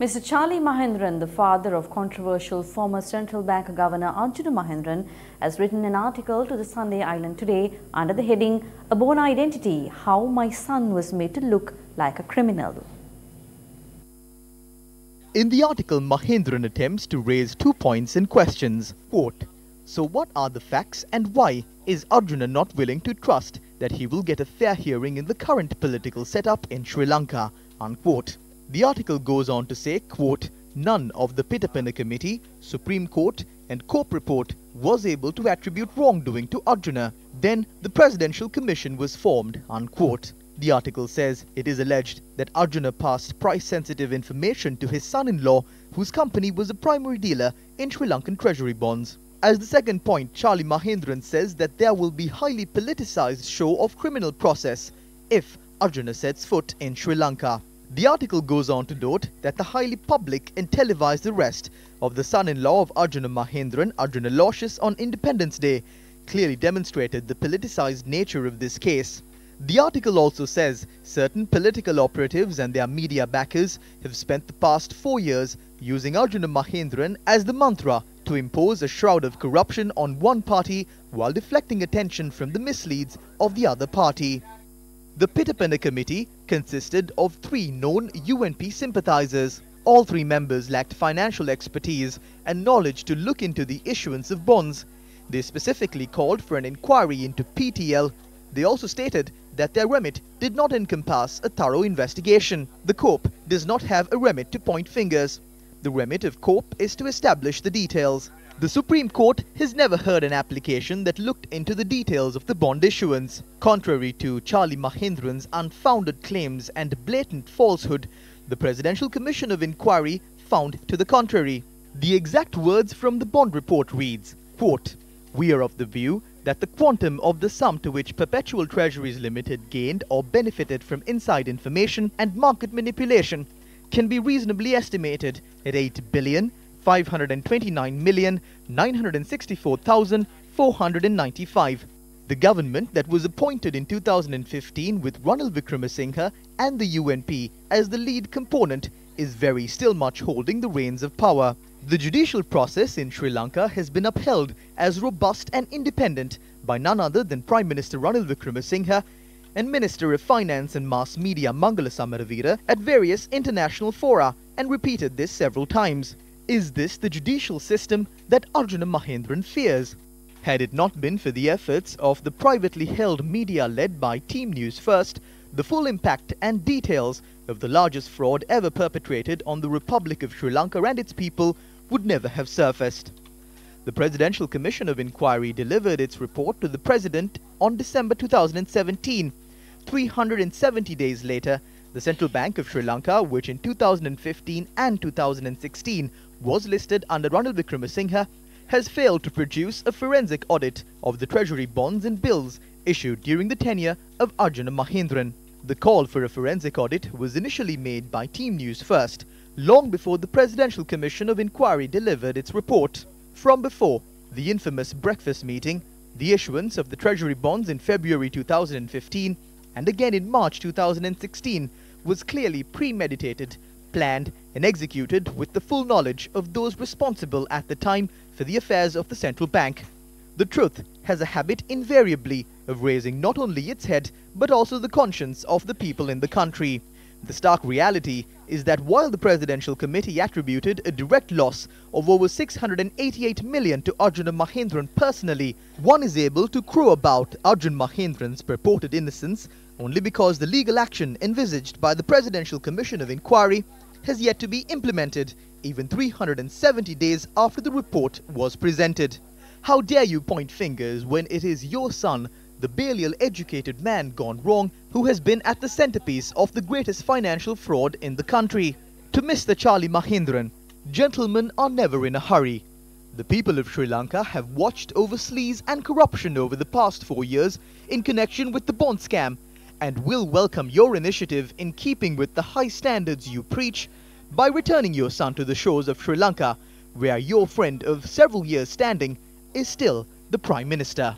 Mr. Charlie Mahendran, the father of controversial former Central Bank Governor Arjuna Mahendran, has written an article to the Sunday Island today under the heading, "A Born Identity, How My Son Was Made to Look Like a Criminal." In the article, Mahendran attempts to raise 2 points and questions. Quote, "So what are the facts and why is Arjuna not willing to trust that he will get a fair hearing in the current political setup in Sri Lanka?" Unquote. The article goes on to say, quote, "None of the Pitapena Committee, Supreme Court and COPE report was able to attribute wrongdoing to Arjuna. Then the Presidential Commission was formed." Unquote. The article says it is alleged that Arjuna passed price-sensitive information to his son-in-law, whose company was a primary dealer in Sri Lankan treasury bonds. As the second point, Charlie Mahendran says that there will be highly politicized show of criminal process if Arjuna sets foot in Sri Lanka. The article goes on to note that the highly public and televised arrest of the son-in-law of Arjuna Mahendran, Arjuna Aloysius, on Independence Day clearly demonstrated the politicized nature of this case. The article also says certain political operatives and their media backers have spent the past 4 years using Arjuna Mahendran as the mantra to impose a shroud of corruption on one party while deflecting attention from the misleads of the other party. The Pitapena Committee consisted of 3 known UNP sympathizers. All 3 members lacked financial expertise and knowledge to look into the issuance of bonds. They specifically called for an inquiry into PTL. They also stated that their remit did not encompass a thorough investigation. The COPE does not have a remit to point fingers. The remit of COPE is to establish the details. The Supreme Court has never heard an application that looked into the details of the bond issuance. Contrary to Charlie Mahendran's unfounded claims and blatant falsehood, the Presidential Commission of Inquiry found to the contrary. The exact words from the bond report reads, quote, "We are of the view that the quantum of the sum to which Perpetual Treasuries Limited gained or benefited from inside information and market manipulation can be reasonably estimated at 8,529,964,495. The government that was appointed in 2015 with Ranil Wickremesinghe and the UNP as the lead component is still much holding the reins of power. The judicial process in Sri Lanka has been upheld as robust and independent by none other than Prime Minister Ranil Wickremesinghe and Minister of Finance and Mass Media Mangala Samaravira at various international fora, and repeated this several times. Is this the judicial system that Arjuna Mahendran fears? Had it not been for the efforts of the privately held media led by Team Newsfirst, the full impact and details of the largest fraud ever perpetrated on the Republic of Sri Lanka and its people would never have surfaced. The Presidential Commission of Inquiry delivered its report to the President on December 2017. 370 days later, the Central Bank of Sri Lanka, which in 2015 and 2016 was listed under Ranil Wickremesinghe, has failed to produce a forensic audit of the treasury bonds and bills issued during the tenure of Arjuna Mahendran. The call for a forensic audit was initially made by Team Newsfirst, long before the Presidential Commission of Inquiry delivered its report. From before the infamous breakfast meeting, the issuance of the treasury bonds in February 2015 and again in March 2016 was clearly premeditated, planned and executed with the full knowledge of those responsible at the time for the affairs of the central bank. The truth has a habit invariably of raising not only its head but also the conscience of the people in the country. The stark reality is that while the Presidential Committee attributed a direct loss of over 688 million to Arjuna Mahendran personally, one is able to crow about Arjuna Mahendran's purported innocence only because the legal action envisaged by the Presidential Commission of Inquiry has yet to be implemented, even 370 days after the report was presented. How dare you point fingers when it is your son, the balliol educated man gone wrong, who has been at the centerpiece of the greatest financial fraud in the country? To Mr. Charlie Mahendran, gentlemen are never in a hurry. The people of Sri Lanka have watched over sleaze and corruption over the past 4 years in connection with the bond scam, and will welcome your initiative in keeping with the high standards you preach by returning your son to the shores of Sri Lanka, where your friend of several years standing is still the Prime Minister.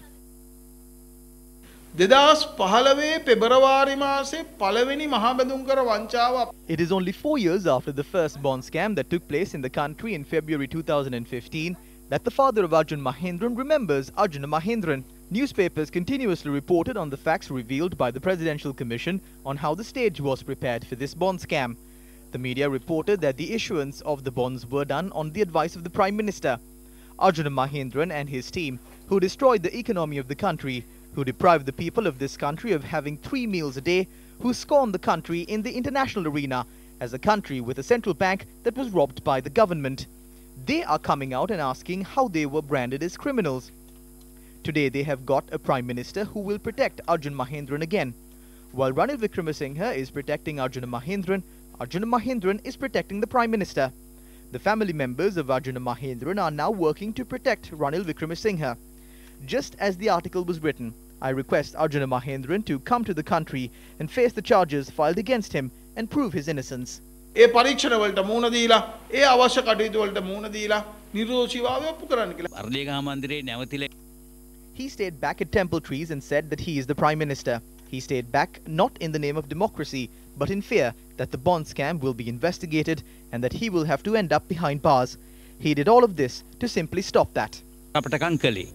දෙදස් පහළවේ පෙබරවාරි මාසේ පළවෙනි මහබැඳුම්කර වංචාව. It is only 4 years after the first bond scam that took place in the country in February 2015 that the father of Arjun Mahendran remembers Arjuna Mahendran. Newspapers continuously reported on the facts revealed by the Presidential Commission on how the stage was prepared for this bond scam. The media reported that the issuance of the bonds were done on the advice of the Prime Minister. Arjuna Mahendran and his team, who destroyed the economy of the country, who deprived the people of this country of having 3 meals a day, who scorned the country in the international arena as a country with a central bank that was robbed by the government. They are coming out and asking how they were branded as criminals. Today they have got a Prime Minister who will protect Arjun Mahendran again. While Ranil Wickremesinghe is protecting Arjuna Mahendran is protecting the Prime Minister. The family members of Arjuna Mahendran are now working to protect Ranil Wickremesinghe. Just as the article was written, I request Arjuna Mahendran to come to the country and face the charges filed against him and prove his innocence. ඒ පරීක්ෂණවලට මුහුණ දීලා ඒ අවශ්‍ය කටයුතු වලට මුහුණ දීලා නිර්දෝෂීභාවය ඔප්පු කරන්න කියලා. වර්ධේගහ මන්දිරේ නැවතිලා. He stayed back at Temple Trees and said that he is the Prime Minister. He stayed back not in the name of democracy, but in fear that the bond scam will be investigated and that he will have to end up behind bars. He did all of this to simply stop that. අපට කන් කළේ